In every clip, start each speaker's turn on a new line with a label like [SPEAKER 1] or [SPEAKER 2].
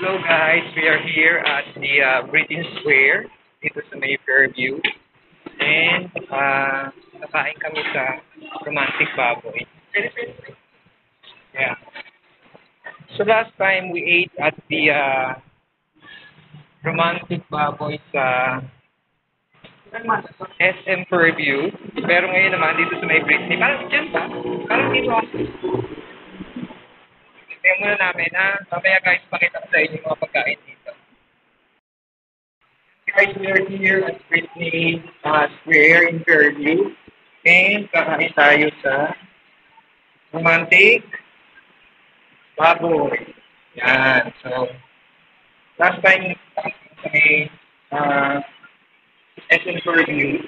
[SPEAKER 1] Hello guys, we are here at the Britain Square dito sa may Fairview. And nakain kami sa Romantic Baboy. Yeah. So last time we ate at the Romantic Baboy sa SM Fairview. Pero ngayon naman dito sa may Britain. Parang dyan ba? Parang dito ako. Tingnan muna namin na mamaya guys pakita ko sa inyo yung mga pagkain dito. Guys, we are here at Britney Square in Fairview. And kakain tayo sa Romantic Baboy. Yan. So, last time kami SM Fairview.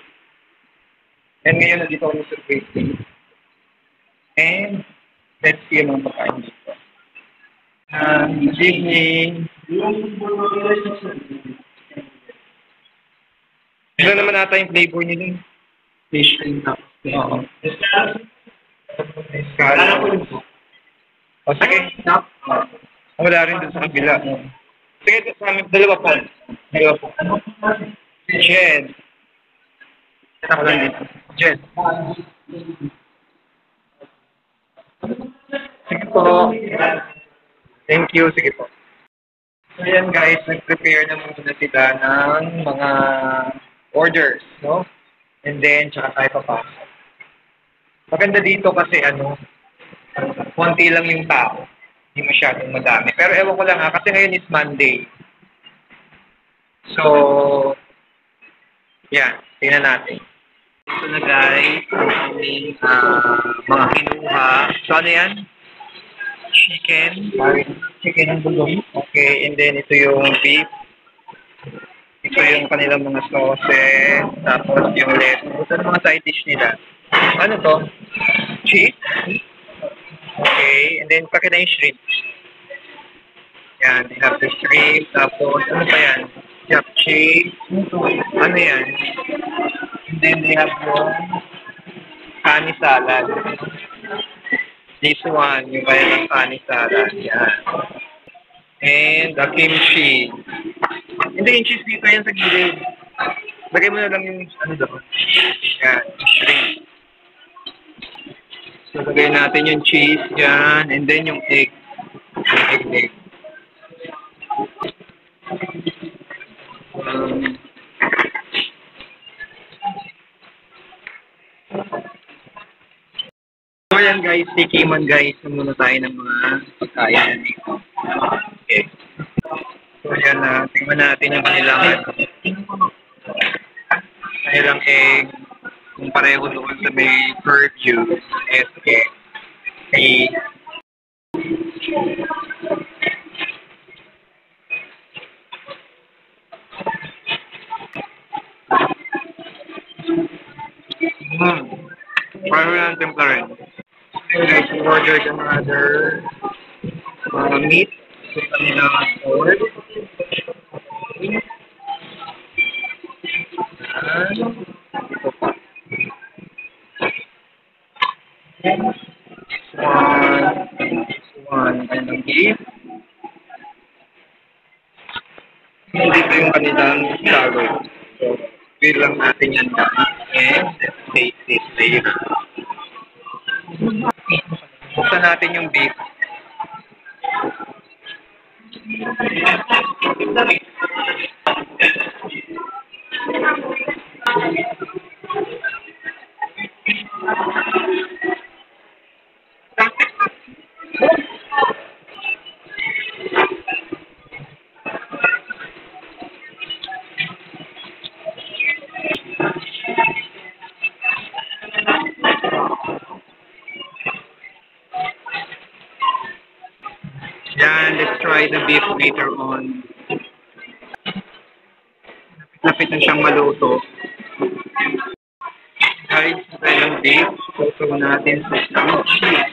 [SPEAKER 1] And ngayon nandito kami sa Britney. And let's see yung mga pagkain dito. Good evening. Ito naman ata yung flavor nila. Fish and cup. Oo. Kala ko rin po. O sige. Wala rin dun sa kabila. Sige, sa amin, dalawa po. Jen. Ako lang dito. Jen. Sige po. Thank you. Sige po. So yan guys, nag-prepare na muna sila ng mga orders, no? And then, tsaka tayo papasok. Maganda dito kasi konti lang yung tao. Hindi masyadong madami. Pero ewan ko lang kasi ngayon is Monday. So, yan. Tingnan natin. Ito na guys, ang aming mga kinuha. So ano yan? Chicken ang bulong. Okay, and then ito yung beef. Ito yung kanilang mga sauces. Tapos yung lettuce. Ito yung mga side dish nila. Ano to? Cheese? Okay, and then pakita yung shrimp. Yan, they have the shrimp. Tapos, ano pa yan? Japchae. Ano yan? And then they have yung kani salad. This one, yung kaya ng kani salad. Yan. And the kimchi. Hindi, yung cheese dito yan sa gilid. Lagay mo na lang yung doon. Yan, shrimp. So, lagay natin yung cheese yan. And then yung egg. Egg. So, yan guys, tikiman guys. Muna tayo ng mga pagkain dito. Okay. So, yan tingnan natin yung kanilang egg. Kung pareho doon sa may Fairview, SK. Pareho lang templa rin. Guys, we ordered another meat. So, kanilang order. One and beef. Dito yung kanilang salad. So, feel lang natin yan guys. And let's taste it later. Buksan natin yung beef. Yan, let's try the beef later on. Lapit na siyang maluto. Guys, try ng beef. Luto natin sa isang cheese.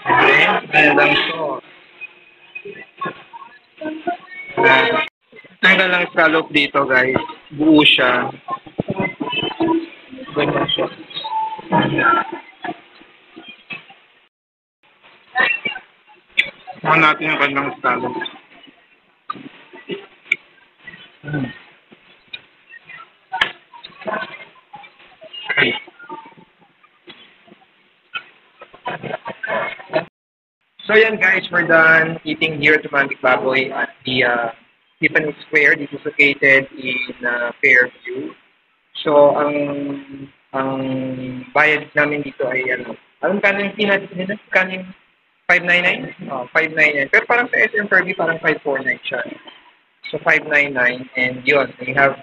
[SPEAKER 1] Okay, kanilang sauce. Tanggal lang scallop dito guys. Buo siya. Ganyan siya. Kuha natin yung kanilang salad. Okay. So yan guys, we're done eating here at Romantic Baboy at the Tiffany Square. This is located in Fairview. So ang bayad namin dito ay ano, anong kanin pinat nila? Kanin 599? Oh, 599. Pero parang sa SM Fairview parang 549 siya. So 599 and yun, they have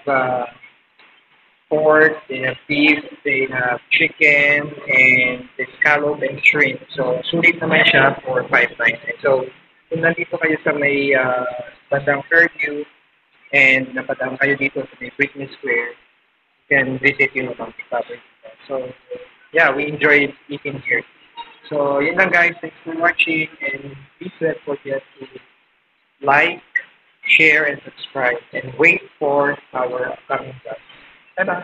[SPEAKER 1] pork, they have beef, they have chicken, and the scallop and shrimp. So, sulit naman siya for 599. So, kung nandito kayo sa may bandang Fairview and napadaan kayo dito sa may Britney Square, you can visit yung Monkey Fabric. So, yeah, we enjoyed eating here. So, yun lang guys. Thanks for watching and please don't forget to like, share, and subscribe and wait for our upcoming vlogs. Bye-bye.